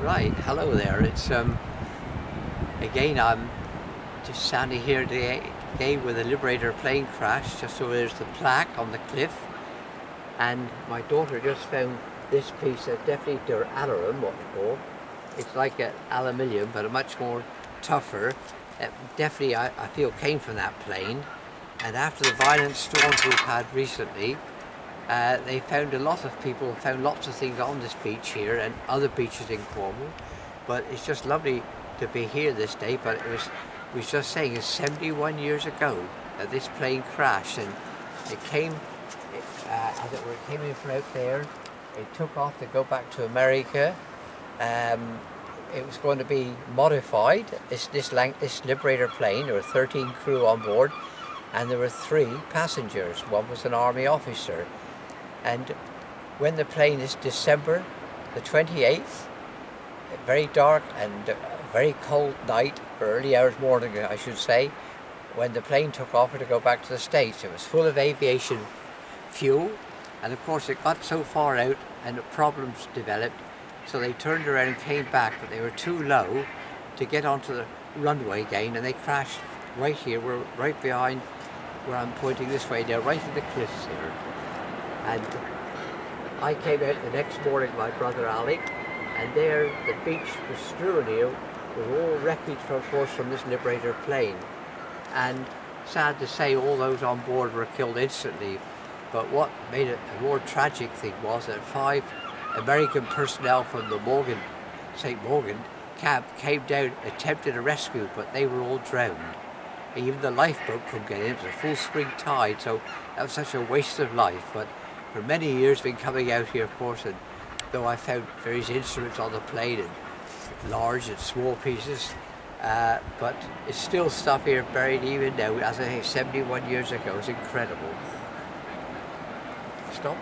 Right, hello there. It's again, I'm just standing here today where the Liberator plane crashed. Just over there's the plaque on the cliff, and my daughter just found this piece of definitely duralumin, what we call. It's like an aluminium, but a much more tougher. It definitely, I feel, came from that plane. And after the violent storms we've had recently, they found a lot of people found lots of things on this beach here and other beaches in Cornwall. But it's just lovely to be here this day. But we was just saying, it's 71 years ago that this plane crashed, and it came, as it were, it came in from out there. It took off to go back to America. It was going to be modified. This Liberator plane, there were 13 crew on board, and there were 3 passengers. One was an army officer. And when the plane is December the 28th, very dark and very cold night, early hours morning I should say, when the plane took off to go back to the States. It was full of aviation fuel, and of course it got so far out and the problems developed, so they turned around and came back, but they were too low to get onto the runway again, and they crashed right here. We're right behind where I'm pointing this way now, right at the cliffs here. And I came out the next morning, my brother Ali, and there the beach was strewn here with all wreckage, of course, from this Liberator plane. And sad to say, all those on board were killed instantly. But what made it a more tragic thing was that 5 American personnel from the Mawgan, St. Mawgan camp came down, attempted a rescue, but they were all drowned. Even the lifeboat couldn't get in. It was a full spring tide, so that was such a waste of life. But for many years been coming out here, of course, and though I found various instruments on the plane, and large and small pieces, but it's still stuff here buried even now, as I say, 71 years ago. It's incredible. Stop.